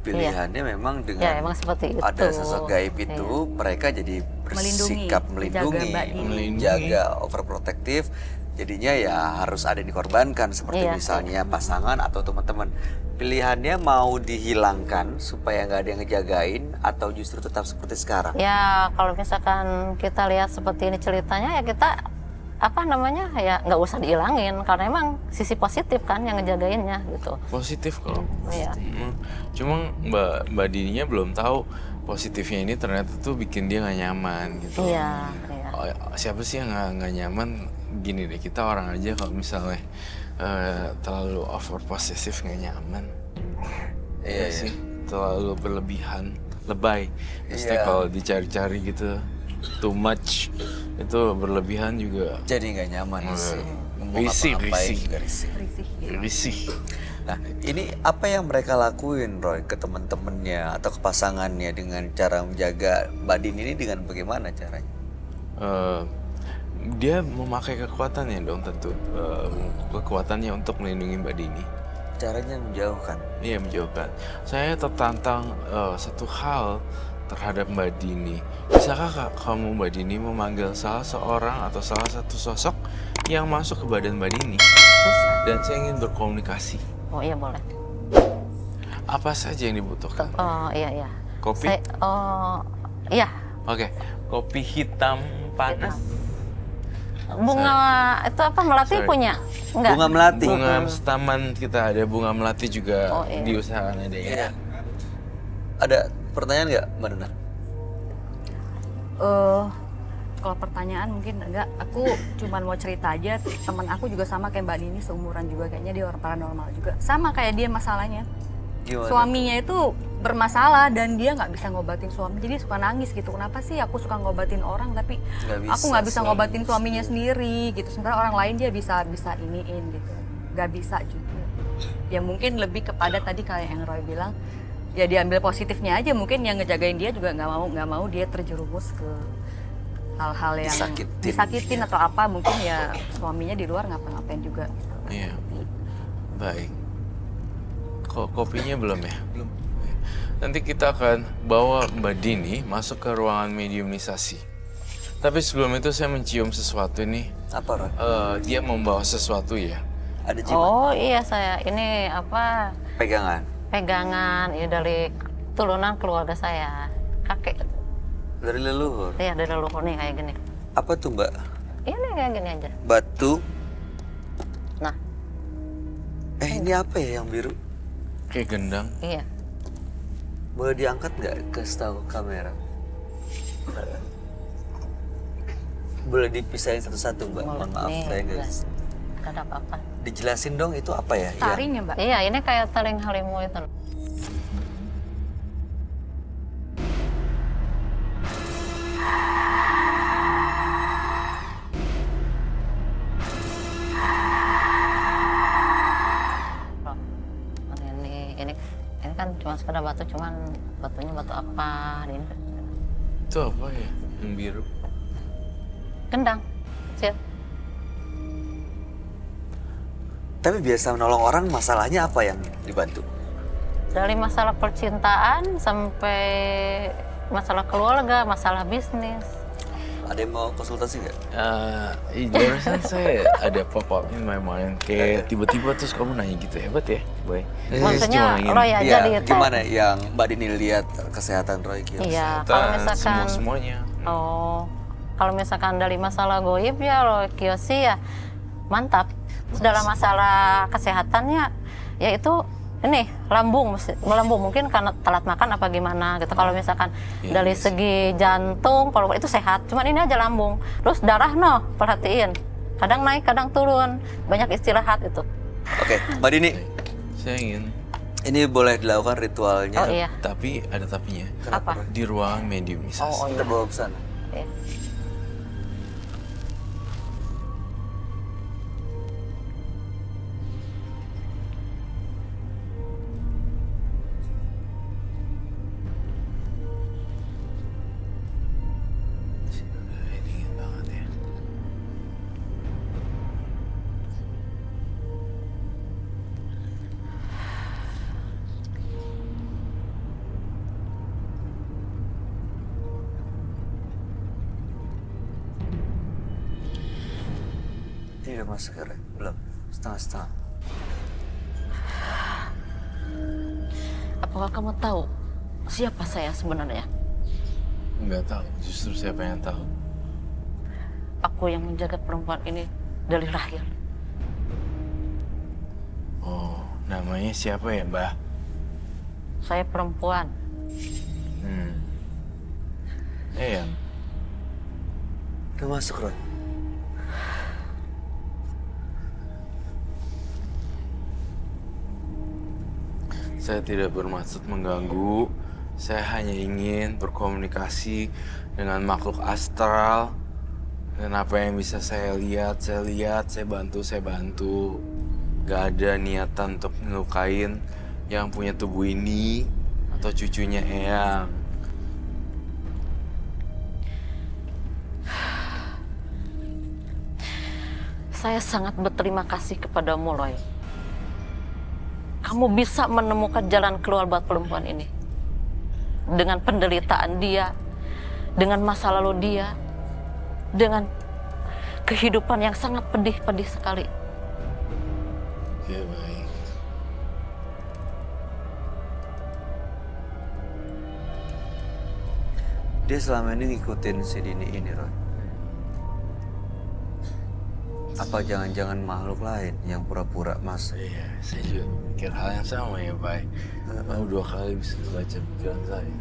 pilihannya memang dengan Ya, emang seperti itu. ada sosok gaib itu, mereka jadi bersikap melindungi, menjaga overprotective. Jadinya ya harus ada yang dikorbankan seperti misalnya pasangan atau teman-teman. Pilihannya mau dihilangkan supaya nggak ada yang ngejagain atau justru tetap seperti sekarang? Ya kalau misalkan kita lihat seperti ini ceritanya ya kita ya nggak usah dihilangin karena emang sisi positif kan yang ngejagainnya gitu. Positif kalau. Iya. Cuma Mbak Dininya belum tahu positifnya ini ternyata tuh bikin dia nggak nyaman gitu. Iya. Oh, siapa sih yang nggak nyaman? Gini deh, kita orang aja kalau misalnya terlalu over possessive nggak nyaman. Iya sih, terlalu berlebihan, lebay. Maksudnya kalau dicari-cari gitu, too much itu berlebihan juga. Jadi nggak nyaman sih. Risih. Nah, ini apa yang mereka lakuin, Roy, ke teman-temannya atau ke pasangannya dengan cara menjaga Mbak Din ini dengan bagaimana caranya? Dia memakai kekuatannya dong tentu, kekuatannya untuk melindungi Mbak Dini. Caranya menjauhkan? Iya, menjauhkan. Saya tertantang satu hal terhadap Mbak Dini. Bisakah kamu Mbak Dini memanggil salah seorang atau salah satu sosok yang masuk ke badan Mbak Dini? Dan saya ingin berkomunikasi. Oh iya boleh. Apa saja yang dibutuhkan? Oh iya. Kopi? Iya. Oke, kopi hitam panas. Bunga itu apa melati punya? Enggak. Bunga melati. Bunga taman kita ada bunga melati juga diusahakan ada ya. Ada pertanyaan nggak, Mbak Nuna? Kalau pertanyaan mungkin enggak. Aku cuman mau cerita aja. Teman aku juga sama kayak Mbak Dini, seumuran juga kayaknya dia orang paranormal juga. Sama kayak dia masalahnya. Gimana? Suaminya itu bermasalah dan dia nggak bisa ngobatin suami, jadi suka nangis gitu. Kenapa sih aku suka ngobatin orang tapi aku nggak bisa ngobatin suaminya sendiri gitu. Sementara orang lain dia bisa iniin gitu, nggak bisa juga. Ya mungkin lebih kepada tadi kayak yang Roy bilang, ya diambil positifnya aja. Mungkin yang ngejagain dia juga nggak mau dia terjerumus ke hal-hal yang disakitin atau apa. Mungkin ya suaminya di luar ngapa-ngapain juga. Gitu. Iya, baik. Kopinya belum ya? Belum. Nanti kita akan bawa Mbak Dini masuk ke ruangan mediumisasi. Tapi sebelum itu saya mencium sesuatu nih. Apa, Roy? Dia membawa sesuatu ya? Ada jimat? Oh iya saya ini pegangan ya dari turunan keluarga saya, kakek. Dari leluhur? Iya dari leluhur nih kayak gini. Apa tuh, Mbak? Ini kayak gini aja. Batu. Nah. Ini apa ya yang biru? Kayak gendang. Iya. Boleh diangkat nggak ke setahu kamera? Boleh dipisahin satu-satu, Mbak? Mohon maaf saya guys. Gak ada apa-apa. Dijelasin dong itu apa ya? Taring ya Mbak? Iya ini kayak taring harimau itu. Ini kan cuma sekedar batu, cuman batunya batu apa? Ini. Itu apa ya? Yang biru? Gendang. Siap. Tapi biasa menolong orang, masalahnya apa yang dibantu? Dari masalah percintaan sampai masalah keluarga, masalah bisnis. Ada yang mau konsultasi nggak? Barusan saya ada pop-up in my mind. Kayak tiba-tiba terus kamu nanya gitu, hebat ya, Boy. Maksudnya Roy aja di gimana yang Mbak Dini lihat kesehatan Roy Kios? Iya, kalau misalkan semuanya. Kalau misalkan dari masalah goib ya Roy Kios ya mantap. Dalam masalah kesehatannya yaitu ini lambung mungkin karena telat makan apa gimana gitu. Kalau misalkan dari segi jantung kalau itu sehat, cuman ini aja lambung. Terus darah perhatiin, kadang naik kadang turun, banyak istirahat itu. Oke, Mbak Dini, saya ingin ini boleh dilakukan ritualnya. Oh iya. Tapi ada tapinya. Apa? Di ruangan mediumisasi. Oh iya. Kita bawa ke sana. Iya. Ini udah masuk ya, Roy? Belum? Setengah-setengah. Apakah kamu tahu siapa saya sebenarnya? Nggak tahu, justru siapa yang tahu? Aku yang menjaga perempuan ini dari lahir. Oh, namanya siapa ya, Mbah? Saya perempuan. Eyang. Udah masuk, Roy? Saya tidak bermaksud mengganggu. Saya hanya ingin berkomunikasi dengan makhluk astral. Dan apa yang bisa saya lihat, saya bantu. Gak ada niatan untuk ngelukain yang punya tubuh ini atau cucunya Eyang. Saya sangat berterima kasih kepadamu, Roy. Kamu bisa menemukan jalan keluar buat perempuan ini. Dengan penderitaan dia, dengan masa lalu dia, dengan kehidupan yang sangat pedih sekali. Oke, baik. Dia selama ini ngikutin si Dini ini, Roy. Apa jangan-jangan makhluk lain yang pura-pura masuk? Iya, saya juga mikir hal yang sama ya, Pak. Kamu 2 kali bisa baca pikiran saya.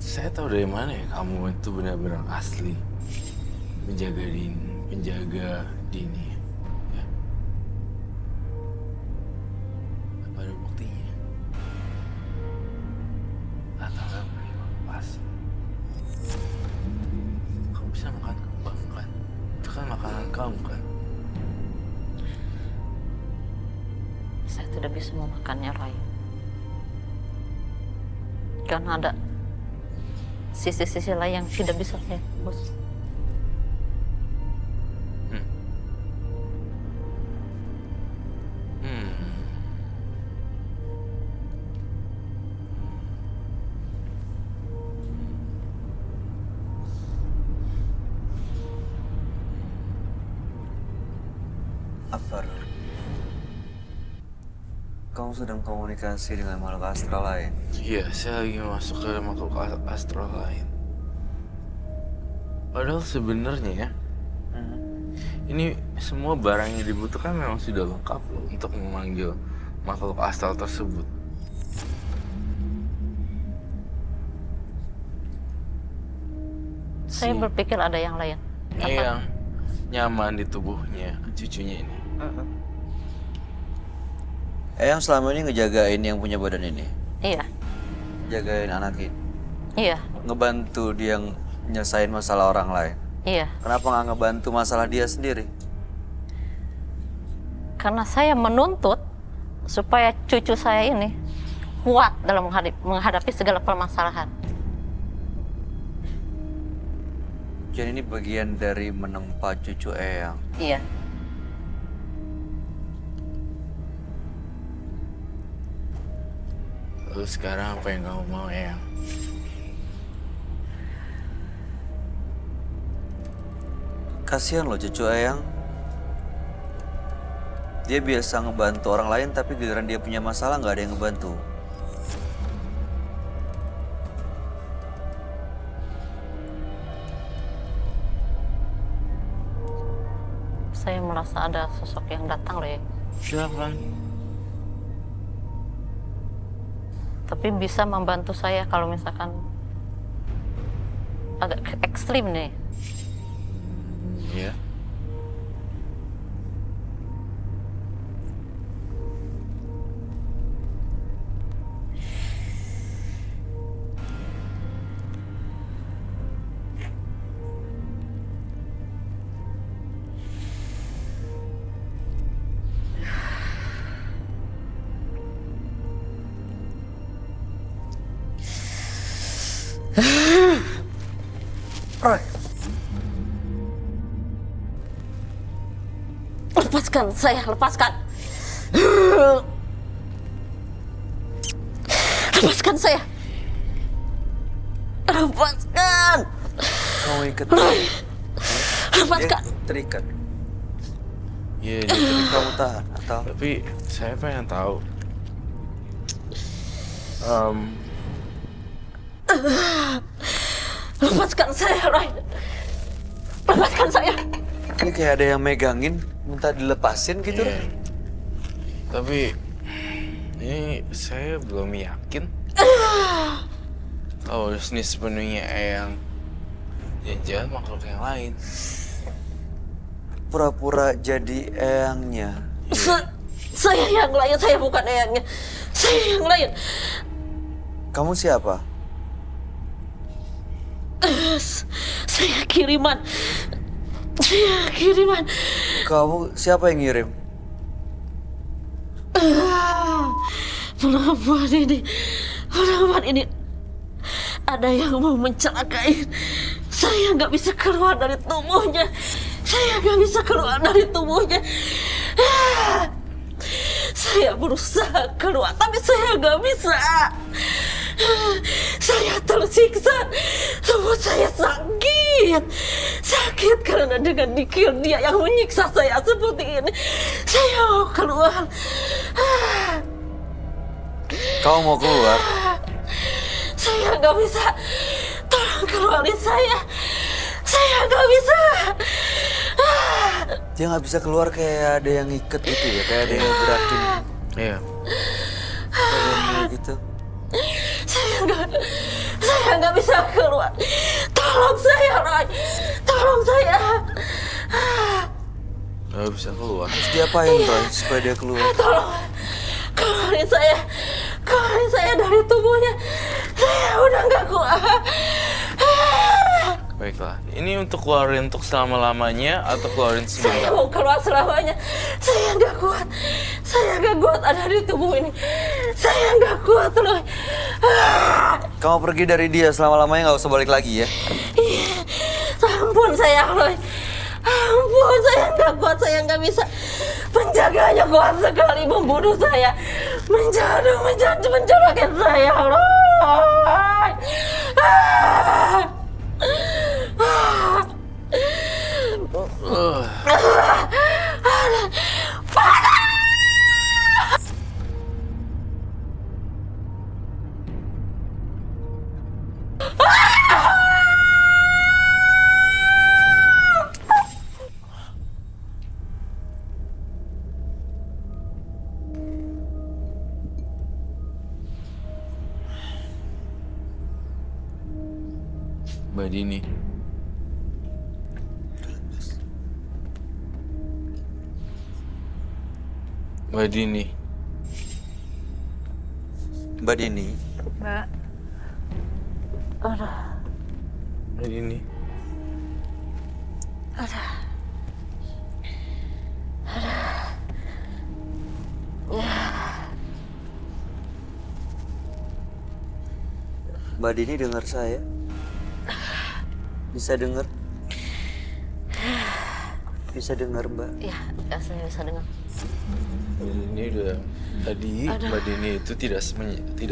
Saya tahu dari mana ya kamu itu benar-benar asli penjaga Dini. Ya. Apa ada buktinya? Atau kamu pas? Kamu bisa makan kembang kan? Itu kan makanan kamu kan? Saya tidak bisa memakannya, Roy. Karena ada sisi-sisi lain yang tidak bisa saya tebus. Apa, Roy? Kamu sedang komunikasi dengan makhluk astral lain? Iya, saya lagi masuk ke makhluk astral lain. Padahal sebenarnya ya, ini semua barang yang dibutuhkan memang sudah lengkap loh untuk memanggil makhluk astral tersebut. Saya berpikir ada yang lain. Yang nyaman di tubuhnya cucunya ini. Eyang selama ini ngejagain yang punya badan ini? Iya, Jagain anak ini? iya, Ngebantu dia nyelesain masalah orang lain? iya. Kenapa nggak ngebantu masalah dia sendiri? Karena saya menuntut supaya cucu saya ini kuat dalam menghadapi segala permasalahan. Jadi ini bagian dari menempa cucu Eyang. Iya. Lalu sekarang apa yang kamu mau, Eyang? Kasihan loh cucu Eyang. Dia biasa ngebantu orang lain, tapi giliran dia punya masalah nggak ada yang ngebantu. Saya merasa ada sosok yang datang, Roy. Silakan. Tapi bisa membantu saya kalau misalkan agak ekstrim nih. Iya. Roy, Lepaskan saya, lepaskan. Lepaskan saya. Lepaskan. kamu ikat Lepaskan. Dia terikat. Iya, dia terikat. Kamu tahan atau? Tapi saya pengen tahu. Lepaskan saya, Roy. Lepaskan saya. Ini kayak ada yang megangin, minta dilepasin gitu. Iya. Tapi ini saya belum yakin kalau ini sepenuhnya Eyang. Jangan makhluk yang lain. Pura-pura jadi eyangnya. Saya yang lain, saya bukan eyangnya. Saya yang lain. Kamu siapa? Saya kiriman. Saya kiriman. Kamu siapa yang ngirim? Perempuan ini ada yang mau mencelakai. Saya nggak bisa keluar dari tubuhnya. Saya berusaha keluar, tapi saya nggak bisa. Saya tersiksa. Tubuh saya sakit karena dengan dikir dia yang menyiksa saya seperti ini. Saya mau keluar. Kamu mau keluar? Saya nggak bisa. Tolong keluarin saya. Saya nggak bisa. Dia nggak bisa keluar, kayak ada yang ngiket gitu ya, kayak ada yang gerakin Iya. badannya gitu. Saya nggak bisa keluar. Tolong saya, Roy. Tolong saya. Nggak bisa keluar. Terus diapain Roy supaya dia keluar? Tolong keluarin saya dari tubuhnya. Saya udah nggak kuat. Baiklah. Ini untuk keluarin untuk selama-lamanya atau keluarin Saya sebentar? mau keluar selamanya. Saya nggak kuat. Ada di tubuh ini. Saya nggak kuat, Roy. Kamu pergi dari dia selama-lamanya, nggak usah balik lagi ya. Ampun saya, Roy. Ampun, saya nggak kuat. Saya nggak bisa. Penjaganya kuat sekali membunuh saya. Menjarakan saya, Roy. Mbak Dini. Mbak Dini. Mbak Dini. Mbak, Mbak Dini. Mbak Dini dengar saya? Bisa dengar? Bisa dengar, Mbak? Ya, saya bisa dengar. Mbak Dini udah tadi Mbak Dini itu tidak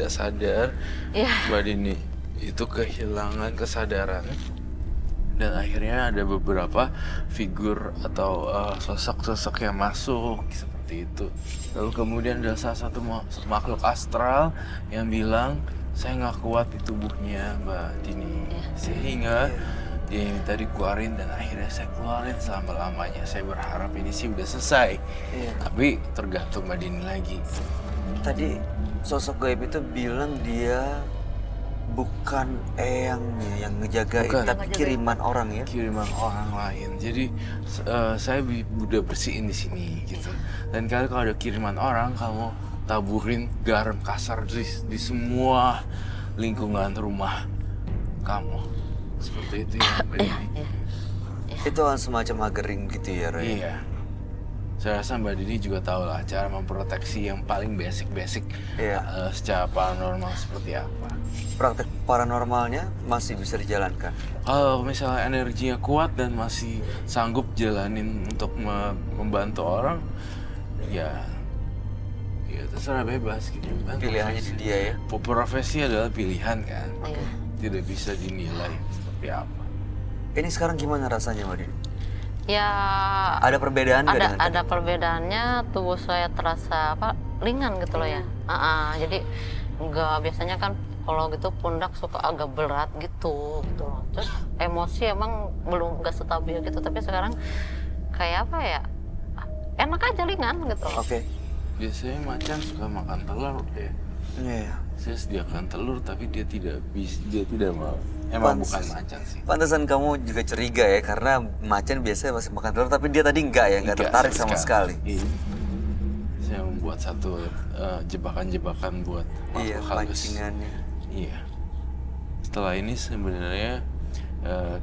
sadar. Ya. Mbak Dini itu kehilangan kesadaran dan akhirnya ada beberapa figur atau sosok-sosok yang masuk seperti itu. Lalu kemudian ada salah satu makhluk astral yang bilang saya nggak kuat di tubuhnya Mbak Dini, sehingga dia minta dikeluarin dan akhirnya saya keluarin selama-lamanya. Saya berharap ini sih udah selesai. Iya. Tapi tergantung Mbak Dini lagi. Tadi sosok gaib itu bilang dia bukan eyangnya yang ngejagain, Bukan. tapi kiriman orang ya. Kiriman orang lain. Jadi saya udah bersihin di sini gitu. Dan kalau ada kiriman orang, kamu taburin garam kasar di semua lingkungan rumah kamu. Seperti itu ya, Mbak Dini. Itu kan semacam agering gitu ya, Roy? Iya. Saya rasa Mbak Dini juga tahu lah cara memproteksi yang paling basic Iya. Secara paranormal seperti apa. Praktek paranormalnya masih bisa dijalankan. Kalau misalnya energinya kuat dan masih sanggup jalanin untuk membantu orang, ya terserah, bebas gitu kan. Pilihannya di dia ya. Profesi adalah pilihan kan. Iya. Tidak bisa dinilai seperti apa. Ini sekarang gimana rasanya, Mbak Dini? Ya Ada perbedaan nggak dengan tadi? ada perbedaannya, tubuh saya terasa ringan gitu loh ya. Jadi enggak, biasanya kan kalau gitu pundak suka agak berat gitu loh. Terus emosi emang belum nggak stabil gitu, tapi sekarang kayak apa ya, enak aja, ringan gitu. Oke. Biasanya macan suka makan telur ya. Iya. Saya sediakan telur tapi dia tidak mau. Emang bukan macan sih. Pantesan kamu juga curiga ya, karena macan biasanya masih makan telur, tapi dia tadi enggak ya, enggak tertarik sama sekali. Iya. Saya membuat satu jebakan-jebakan buat Iya, makhluk halus. pancingannya. Iya. Setelah ini sebenarnya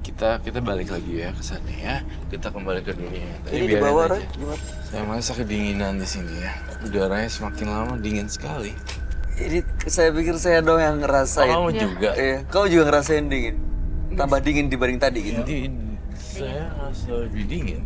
kita balik lagi ya ke sana ya. Kita kembali ke dunia. Tadi Ini di biarin bawah, aja. Roy, gimana? Saya merasa kedinginan di sini ya. Udaranya semakin lama dingin sekali. Ini saya pikir saya dong yang ngerasain. Kamu juga. Iya, kamu juga ngerasain dingin. Tambah dingin dibanding tadi gitu. Saya rasa lebih dingin.